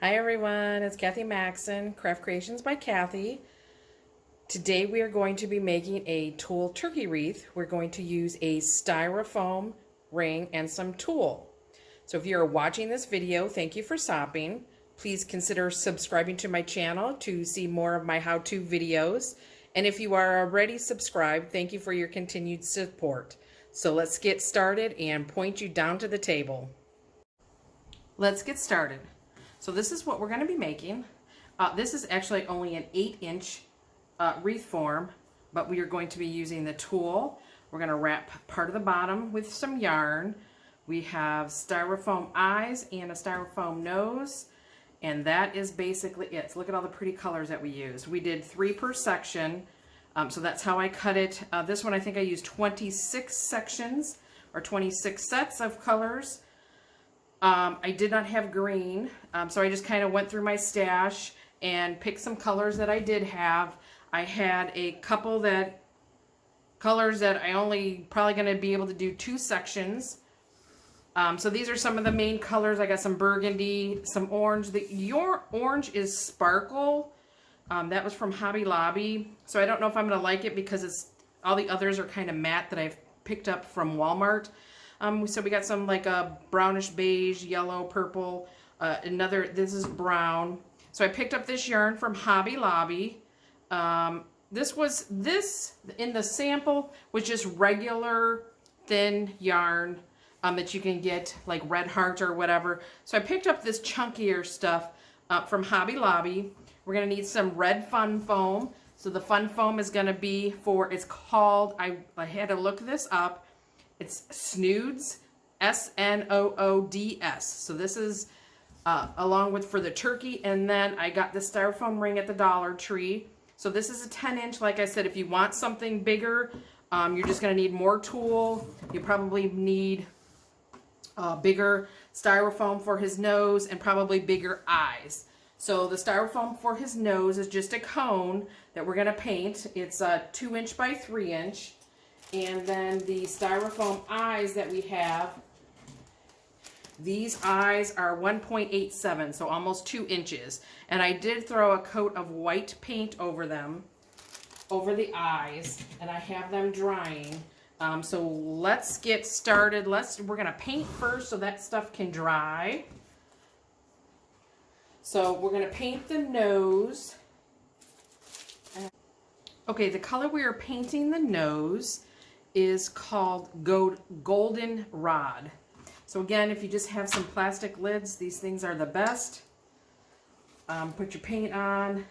Hi everyone, it's Kathy Maxon, Craft Creations by Kathy. Today we are going to be making a tulle turkey wreath. We're going to use a styrofoam ring and some tulle. So if you're watching this video, thank you for stopping. Please consider subscribing to my channel to see more of my how-to videos. And if you are already subscribed, thank you for your continued support. So let's get started and point you down to the table. Let's get started. So this is what we're going to be making. This is actually only an 8-inch wreath form, but we are going to be using the tulle. We're going to wrap part of the bottom with some yarn. We have styrofoam eyes and a styrofoam nose, and that is basically it. So look at all the pretty colors that we used. We did 3 per section, so that's how I cut it. This one I think I used 26 sections or 26 sets of colors. I did not have green, so I just kind of went through my stash and picked some colors that I did have. I had a couple colors that I only probably going to be able to do 2 sections. So these are some of the main colors. I got some burgundy, some orange. Your orange is Sparkle. That was from Hobby Lobby. So I don't know if I'm going to like it because all the others are kind of matte that I've picked up from Walmart. So we got some like a brownish beige, yellow, purple, this is brown. So I picked up this yarn from Hobby Lobby. This in the sample was just regular thin yarn that you can get like Red Heart or whatever. So I picked up this chunkier stuff from Hobby Lobby. We're gonna need some red fun foam. So the fun foam is gonna be it's called, I had to look this up. It's Snoods, S-N-O-O-D-S. So this is along with for the turkey. And then I got the styrofoam ring at the Dollar Tree. So this is a 10-inch. Like I said, if you want something bigger, you're just going to need more tulle. You probably need bigger styrofoam for his nose and probably bigger eyes. So the styrofoam for his nose is just a cone that we're going to paint. It's a 2-inch by 3-inch. And then the styrofoam eyes that we have, these eyes are 1.87, so almost 2 inches. And I did throw a coat of white paint over them, over the eyes, and I have them drying. So let's get started. We're gonna paint first so that stuff can dry. So we're gonna paint the nose. Okay, the color we are painting the nose is called Goldenrod. So again, if you just have some plastic lids, these things are the best. Put your paint on, and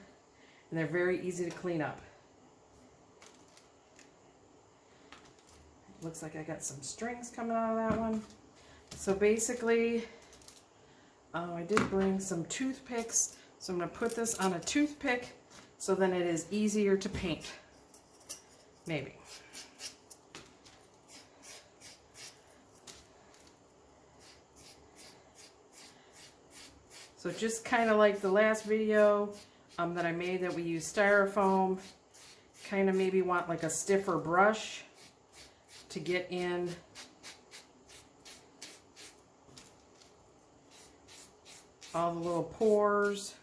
they're very easy to clean up. Looks like I got some strings coming out of that one. So basically, I did bring some toothpicks, so I'm going to put this on a toothpick so then it is easier to paint. Maybe. So just kind of like the last video that I made that we used styrofoam, kind of maybe want like a stiffer brush to get in all the little pores.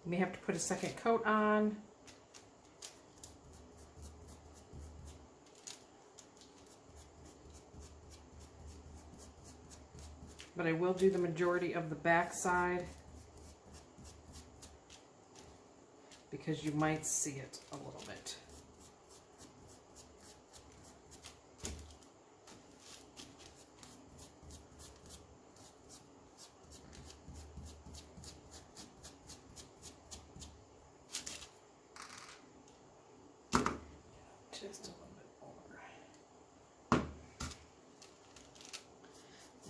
You may have to put a second coat on. But I will do the majority of the back side because you might see it a little bit.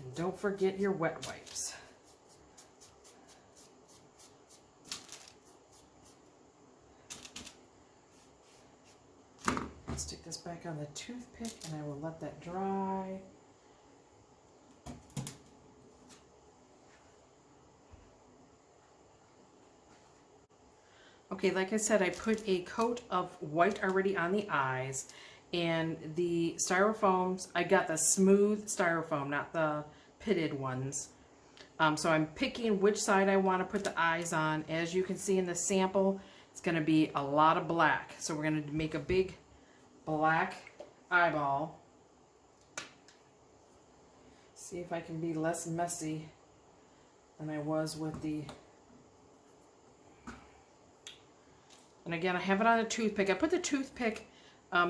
And don't forget your wet wipes. Stick this back on the toothpick and I will let that dry. Okay, like I said, I put a coat of white already on the eyes, and the styrofoams, I got the smooth styrofoam, not the pitted ones. So I'm picking which side I want to put the eyes on. As you can see in the sample, it's going to be a lot of black. So we're going to make a big black eyeball. See if I can be less messy than I was with the... And again, I have it on a toothpick. I put the toothpick,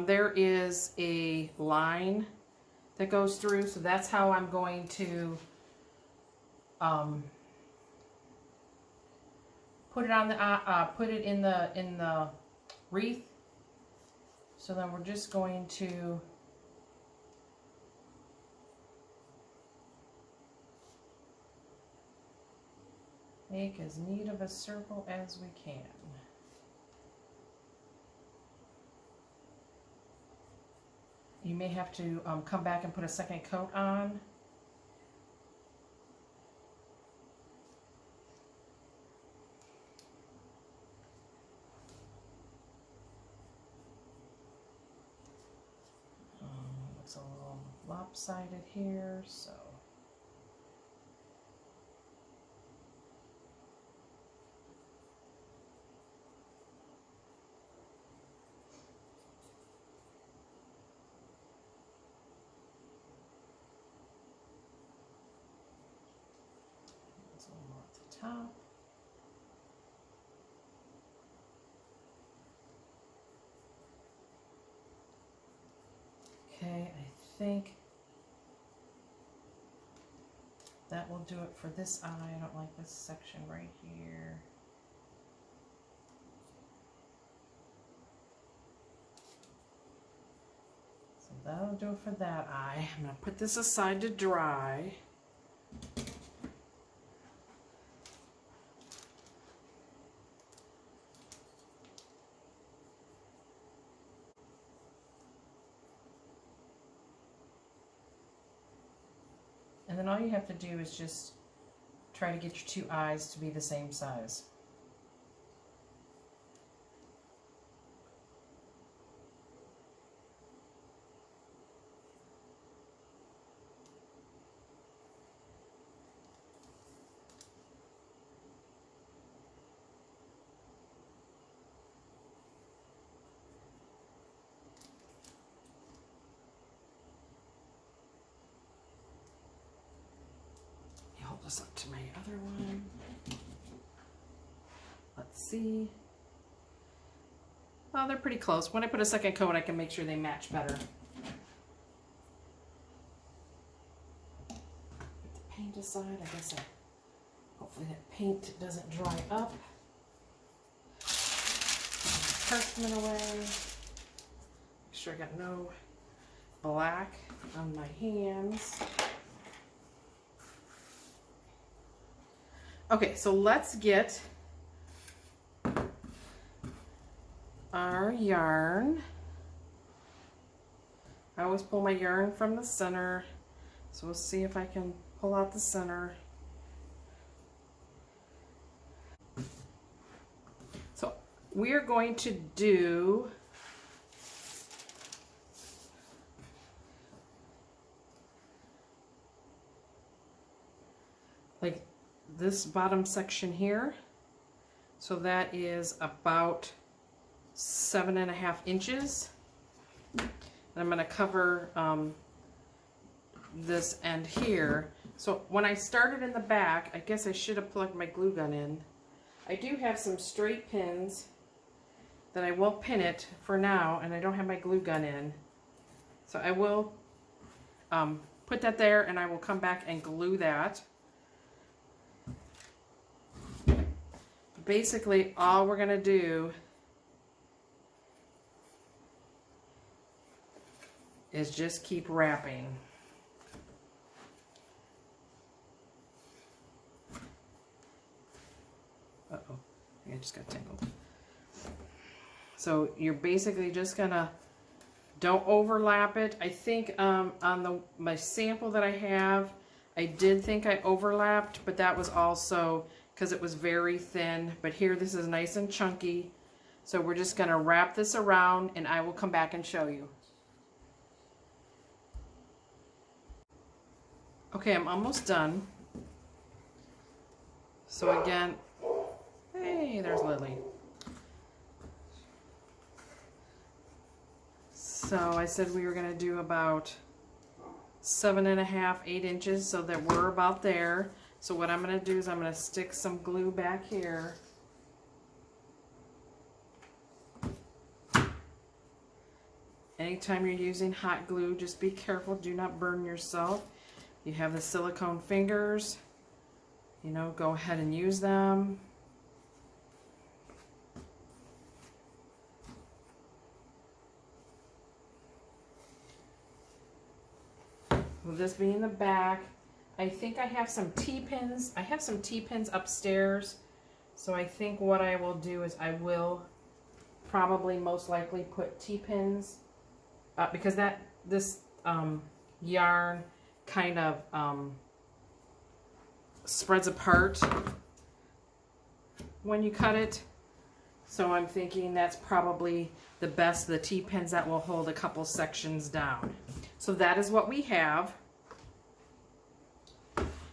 there is a line that goes through, so that's how I'm going to put it on the put it in the wreath. So then we're just going to make as neat of a circle as we can. You may have to come back and put a second coat on. Looks a little lopsided here, so. Top. Okay, I think that will do it for this eye. I don't like this section right here. So that'll do it for that eye. I'm going to put this aside to dry. And then all you have to do is just try to get your two eyes to be the same size. Hold this up to my other one. Let's see. Well, they're pretty close. When I put a second coat, I can make sure they match better. Put the paint aside. I guess hopefully that paint doesn't dry up. Put the parchment away. Make sure I got no black on my hands. Okay, so let's get our yarn. I always pull my yarn from the center, so we'll see if I can pull out the center. So we are going to do like this bottom section here. So that is about 7.5 inches. And I'm going to cover this end here. So when I started in the back, I guess I should have plugged my glue gun in. I do have some straight pins that I will pin it for now, and I don't have my glue gun in. So I will put that there, and I will come back and glue that. Basically, all we're going to do is just keep wrapping. just got tangled. So you're basically just gonna, don't overlap it. I think on my sample that I have, I did think I overlapped, but that was also because it was very thin. But here, this is nice and chunky. So we're just gonna wrap this around and I will come back and show you. Okay, I'm almost done. So again, hey, there's Lily. So I said we were gonna do about 7.5, 8 inches, so that we're about there. So what I'm gonna do is I'm gonna stick some glue back here. Anytime you're using hot glue, just be careful, do not burn yourself. You have the silicone fingers, you know, go ahead and use them. With this being the back, I think I have some T-pins. I have some T-pins upstairs. So I think what I will do is I will probably most likely put T-pins because this yarn kind of spreads apart when you cut it. So I'm thinking that's probably the best, the T-pins that will hold a couple sections down. So that is what we have.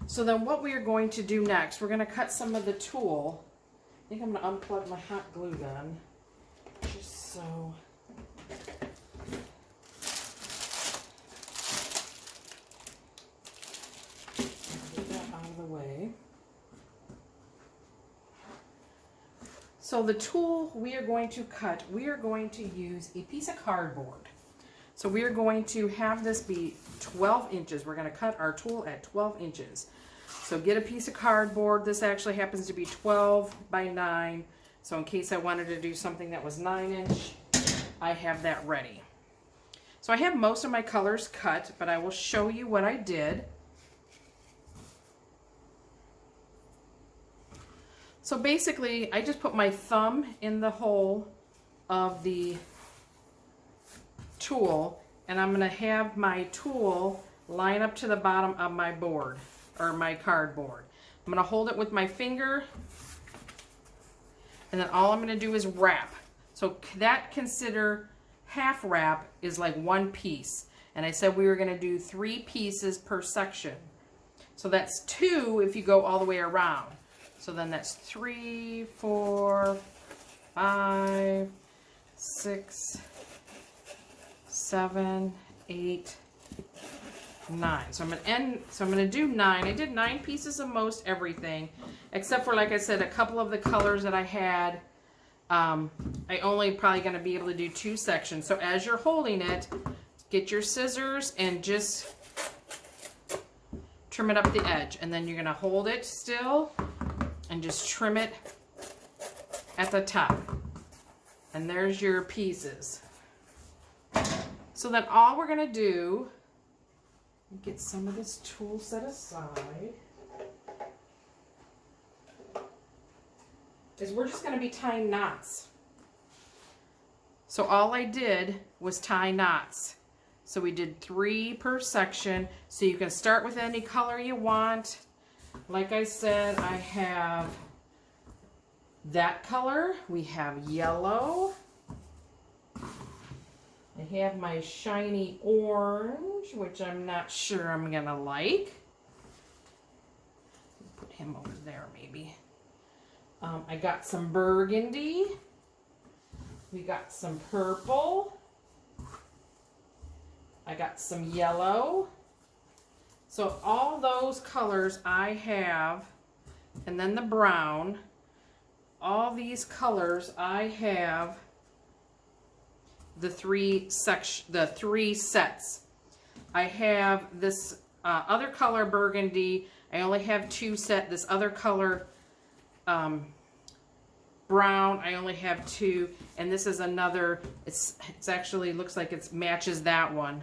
So then what we are going to do next, we're going to cut some of the tulle. I think I'm going to unplug my hot glue gun, just so. Get that out of the way. So the tulle we are going to cut, we are going to use a piece of cardboard. So we are going to have this be 12 inches. We're going to cut our tulle at 12 inches. So get a piece of cardboard. This actually happens to be 12 by 9. So in case I wanted to do something that was 9 inch, I have that ready. So I have most of my colors cut, but I will show you what I did. So basically, I just put my thumb in the hole of the tulle, and I'm going to have my tulle line up to the bottom of my board, or my cardboard. I'm going to hold it with my finger, and then all I'm going to do is wrap. So that, consider half wrap is like one piece, and I said we were going to do 3 pieces per section. So that's 2 if you go all the way around. So then that's 3, 4, 5, 6, 7, 8, 9. So I'm gonna do 9. I did 9 pieces of most everything, except for, like I said, a couple of the colors that I had. I only probably gonna be able to do 2 sections. So as you're holding it, get your scissors and just trim it up the edge, and then you're gonna hold it still and just trim it at the top. And there's your pieces. So then all we're going to do, get some of this tulle set aside, is we're just going to be tying knots. So all I did was tie knots. So we did 3 per section. So you can start with any color you want. Like I said, I have that color. We have yellow. I have my shiny orange, which I'm not sure I'm gonna like. Put him over there maybe. I got some burgundy. We got some purple. I got some yellow. So all those colors I have, and then the brown, all these colors I have the 3 sets. I have this other color burgundy. I only have 2 sets. This other color brown, I only have 2, and this is another. It's actually looks like it matches that one.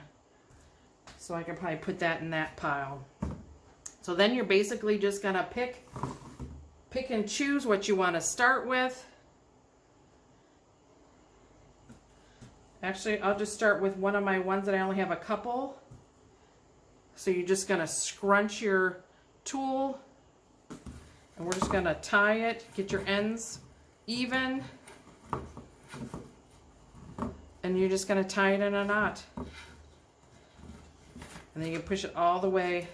So I can probably put that in that pile. So then you're basically just gonna pick and choose what you want to start with. Actually, I'll just start with one of my ones that I only have a couple. So you're just going to scrunch your tool, and we're just going to tie it, get your ends even, and you're just going to tie it in a knot. And then you can push it all the way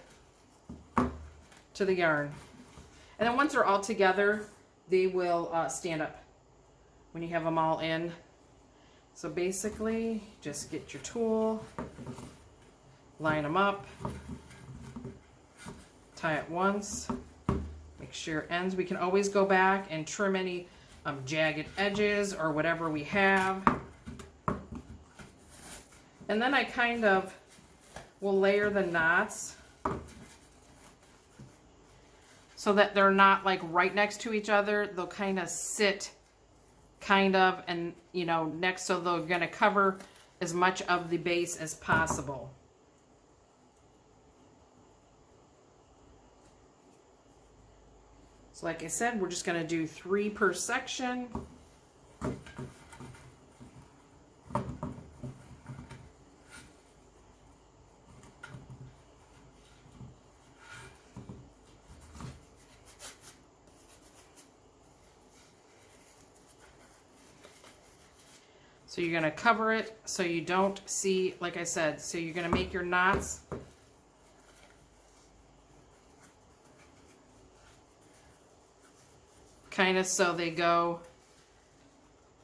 to the yarn. And then once they're all together, they will stand up when you have them all in. So basically, just get your tool, line them up, tie it once, make sure your ends, we can always go back and trim any jagged edges or whatever we have. And then I kind of will layer the knots so that they're not like right next to each other. They'll kind of sit and you know next, so they're going to cover as much of the base as possible. So like I said, we're just going to do 3 per section. So you're going to cover it so you don't see, like I said, so you're going to make your knots kind of so they go,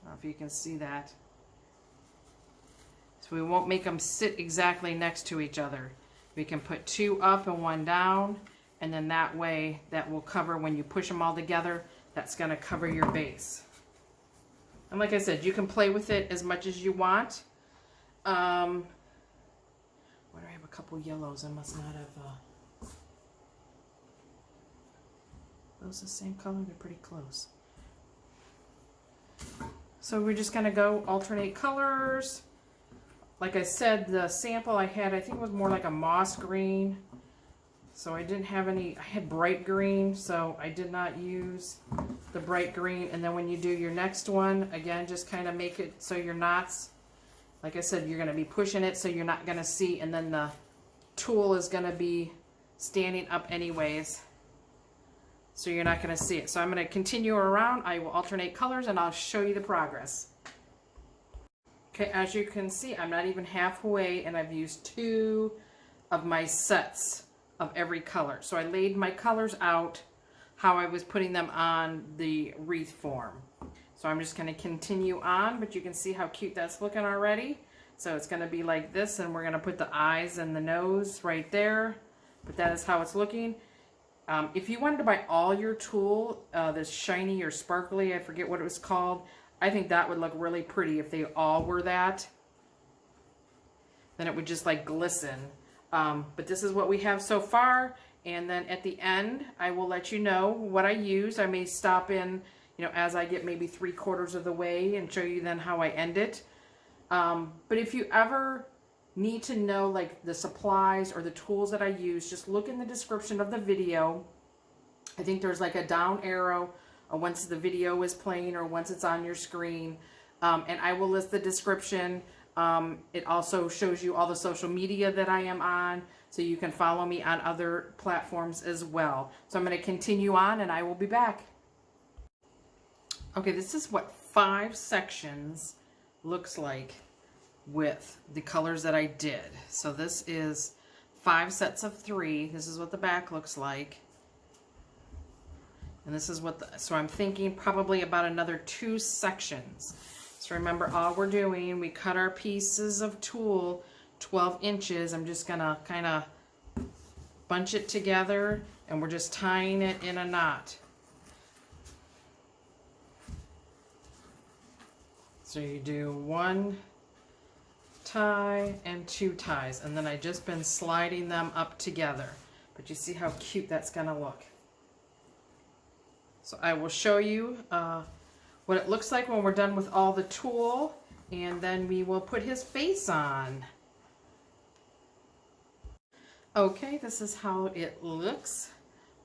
I don't know if you can see that. So we won't make them sit exactly next to each other. We can put 2 up and 1 down, and then that way that will cover, when you push them all together, that's going to cover your base. And like I said, you can play with it as much as you want. Where do I have a couple yellows? I must not have... those the same color? They're pretty close. So we're just going to go alternate colors. Like I said, the sample I had, I think it was more like a moss green. So I didn't have any, I had bright green, so I did not use the bright green. And then when you do your next one, again, just kind of make it so your knots, like I said, you're going to be pushing it so you're not going to see, and then the tool is going to be standing up anyways, so you're not going to see it. So I'm going to continue around. I will alternate colors and I'll show you the progress. Okay, as you can see, I'm not even halfway, and I've used 2 of my sets of every color. So I laid my colors out how I was putting them on the wreath form. So I'm just going to continue on, but you can see how cute that's looking already. So it's going to be like this, and we're going to put the eyes and the nose right there. But that is how it's looking. If you wanted to buy all your tulle, this shiny or sparkly, I forget what it was called, I think that would look really pretty if they all were that. Then it would just like glisten. But this is what we have so far, and then at the end I will let you know what I use. I may stop in, you know, as I get maybe 3/4 of the way and show you then how I end it. But if you ever need to know like the supplies or the tools that I use, just look in the description of the video. I think there's like a down arrow once the video is playing or once it's on your screen, and I will list the description. It also shows you all the social media that I am on, so you can follow me on other platforms as well. So I'm going to continue on, and I will be back. Okay, this is what 5 sections looks like with the colors that I did. So this is 5 sets of 3. This is what the back looks like. And this is what so I'm thinking probably about another 2 sections. So remember, all we're doing, we cut our pieces of tulle 12 inches. I'm just going to kind of bunch it together, and we're just tying it in a knot. So you do 1 tie and 2 ties, and then I've just been sliding them up together. But you see how cute that's going to look. So I will show you what it looks like when we're done with all the tulle, and then we will put his face on. Okay, this is how it looks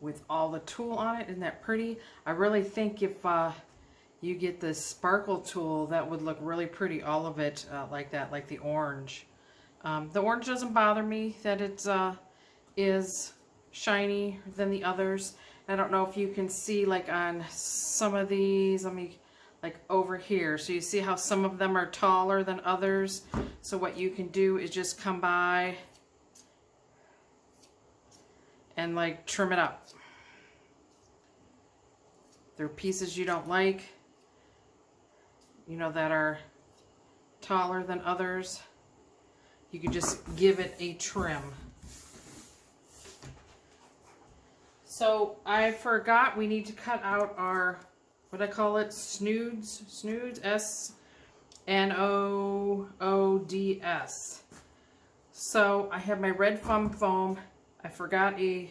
with all the tulle on it. Isn't that pretty? I really think if you get this sparkle tool that would look really pretty, all of it like that, like the orange. The orange doesn't bother me that it is shiny than the others. I don't know if you can see like on some of these, let me, like over here. So you see how some of them are taller than others. So what you can do is just come by and like trim it up. There are pieces you don't like, you know, that are taller than others. You can just give it a trim. So I forgot we need to cut out our, what I call it, snoods, S-N-O-O-D-S. So I have my red foam. I forgot a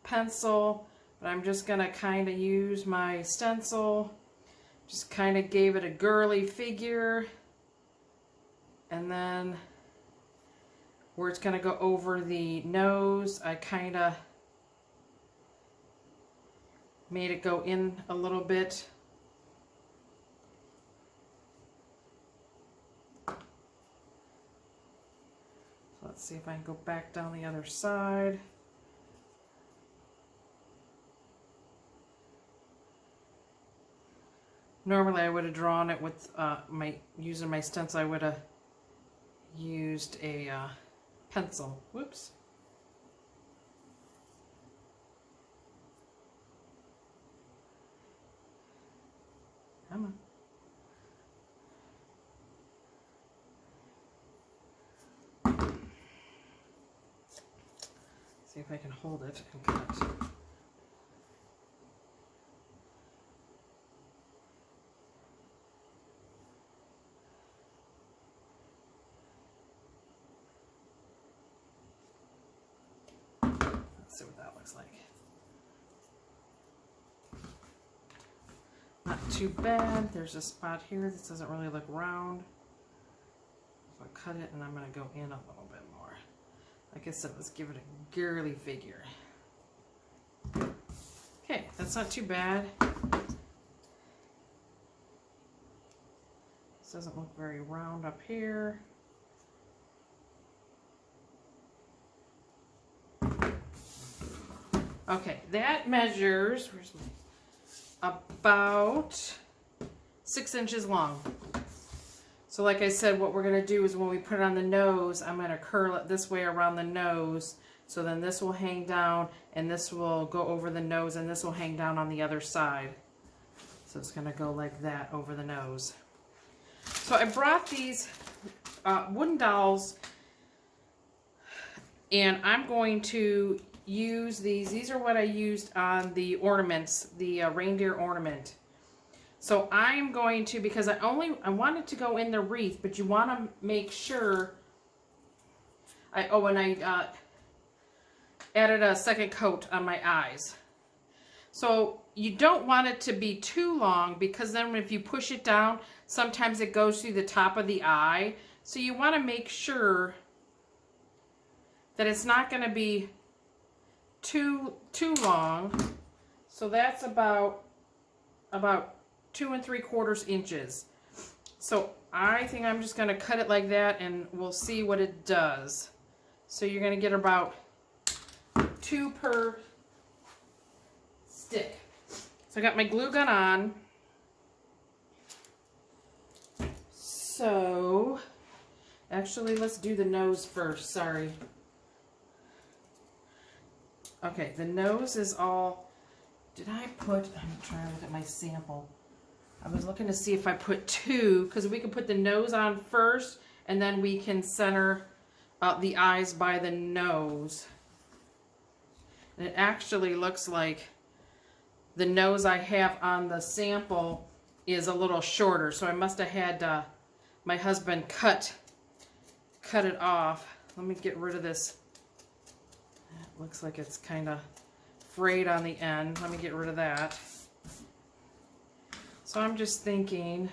pencil, but I'm just gonna kind of use my stencil. Just kind of gave it a girly figure. And then where it's gonna go over the nose, I kind of made it go in a little bit. So let's see if I can go back down the other side. Normally I would have drawn it with using my stencil. I would have used a pencil. Whoops. Come on. See if I can hold it and cut. Let's see what that looks like. Not too bad. There's a spot here. This doesn't really look round. So I'll cut it and I'm going to go in a little bit more. Like I said, let's give it a girly figure. Okay, that's not too bad. This doesn't look very round up here. Okay, that measures, where's my, about 6 inches long. So like I said, what we're going to do is when we put it on the nose, I'm going to curl it this way around the nose. So then this will hang down and this will go over the nose and this will hang down on the other side. So it's going to go like that over the nose. So I brought these wooden dowels and I'm going to use these. These are what I used on the ornaments, the reindeer ornament. So I'm going to, because I want it to go in the wreath, but you want to make sure, I added a second coat on my eyes. So you don't want it to be too long because then if you push it down, sometimes it goes through the top of the eye. So you want to make sure that it's not going to be too long. So that's about 2 3/4 inches. So I think I'm just going to cut it like that and we'll see what it does. So you're going to get about 2 per stick. So I got my glue gun on. So actually let's do the nose first, sorry. Okay, the nose is all, I'm trying to look at my sample. I was looking to see if I put 2, because we can put the nose on first, and then we can center the eyes by the nose. And it actually looks like the nose I have on the sample is a little shorter, so I must have had my husband cut it off. Let me get rid of this. It looks like it's kind of frayed on the end. Let me get rid of that. So I'm just thinking,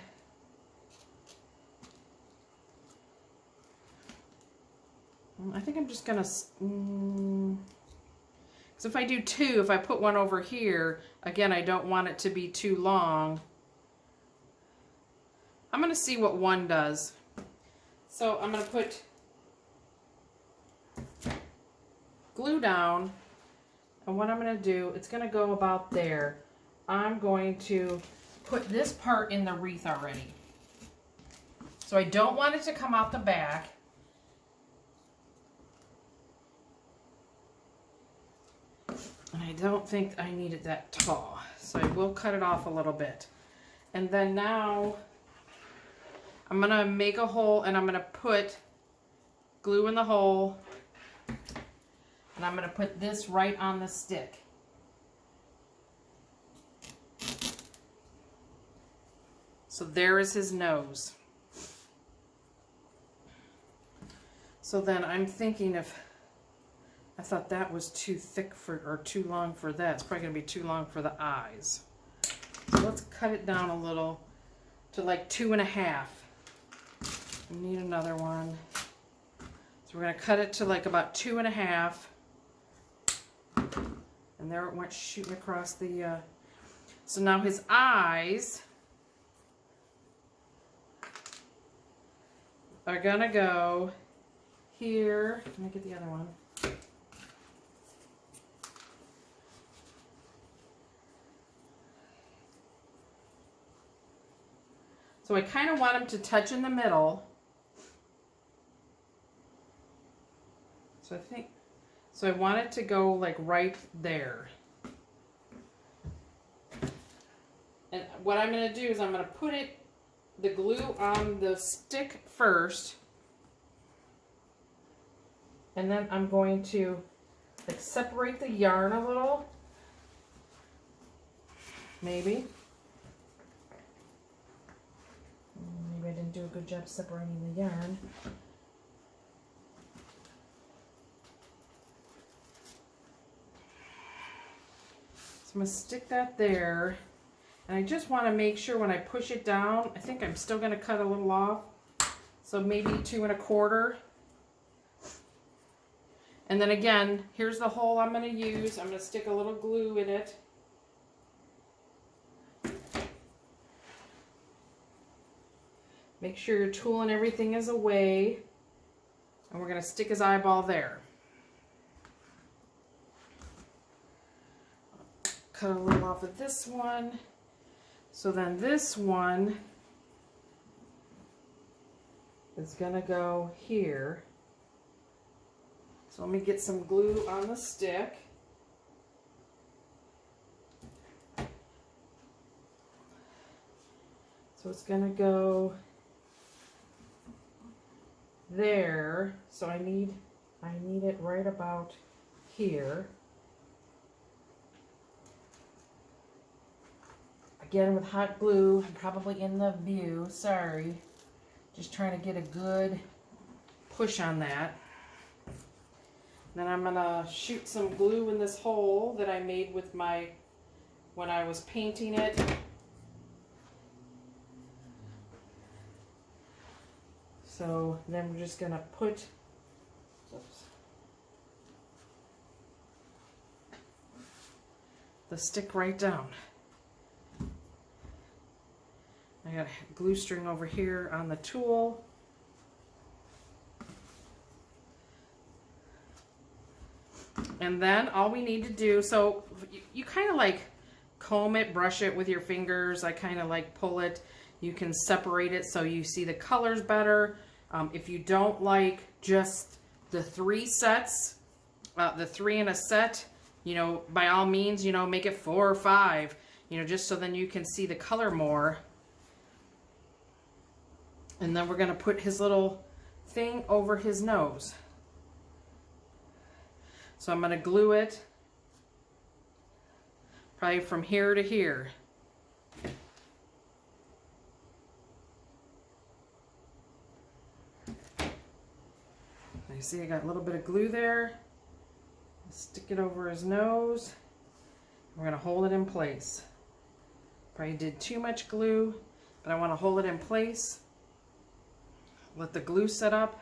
I think I'm just gonna, because if I do 2, if I put one over here, again, I don't want it to be too long. I'm going to see what one does. So I'm going to put glue down, and what I'm going to do, it's going to go about there. I'm going to put this part in the wreath already. So I don't want it to come out the back. And I don't think I need it that tall. So I will cut it off a little bit. And then now I'm going to make a hole, and I'm going to put glue in the hole. And I'm going to put this right on the stick. So there is his nose. So then I'm thinking if I thought that was too thick for, or too long for that. It's probably going to be too long for the eyes. So let's cut it down a little to like 2.5. We need another one. So we're going to cut it to like about 2.5. And there it went shooting across the, so now his eyes are going to go here. Let me get the other one. So I kind of want him to touch in the middle. So I think, so I want it to go like right there. And what I'm going to do is I'm going to put it, the glue on the stick first. And then I'm going to like separate the yarn a little. Maybe. Maybe I didn't do a good job separating the yarn. So I'm going to stick that there. And I just want to make sure when I push it down, I think I'm still going to cut a little off. So maybe 2.25. And then again, here's the hole I'm going to use. I'm going to stick a little glue in it. Make sure your tool and everything is away. And we're going to stick his eyeball there. Cut a little off of this one. So then this one is going to go here. So let me get some glue on the stick. So it's going to go there. So I need it right about here. Again with hot glue, I'm probably in the view, sorry. Just trying to get a good push on that. Then I'm gonna shoot some glue in this hole that I made with my, when I was painting it. So then we're just gonna put, the stick right down. I got a glue string over here on the tool. And then all we need to do, so you kind of like comb it, brush it with your fingers. I kind of like pull it. You can separate it so you see the colors better. If you don't like just the 3 sets, the 3 in a set, you know, by all means, you know, make it 4 or 5, you know, just so then you can see the color more. And then we're going to put his little thing over his nose. So I'm going to glue it probably from here to here. You see I got a little bit of glue there. Stick it over his nose. We're going to hold it in place. Probably did too much glue, but I want to hold it in place. Let the glue set up.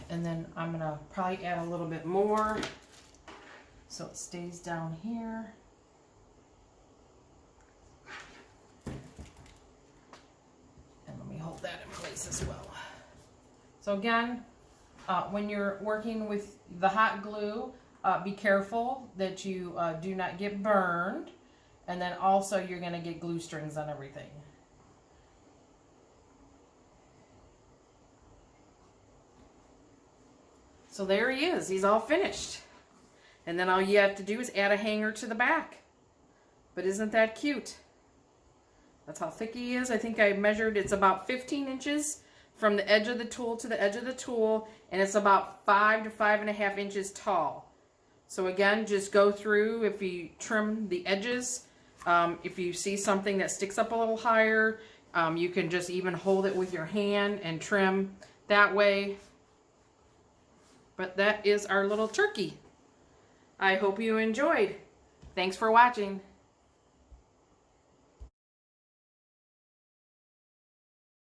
And then I'm going to probably add a little bit more. so it stays down here. And let me hold that in place as well. So again, when you're working with the hot glue, be careful that you do not get burned. And then also you're going to get glue strings on everything. So there he is. He's all finished. And then all you have to do is add a hanger to the back. But isn't that cute? That's how thick he is. I think I measured, it's about 15 inches from the edge of the tool to the edge of the tool. And it's about 5 to 5.5 inches tall. So again, just go through, if you trim the edges, if you see something that sticks up a little higher, you can just even hold it with your hand and trim that way. But that is our little turkey. I hope you enjoyed. Thanks for watching.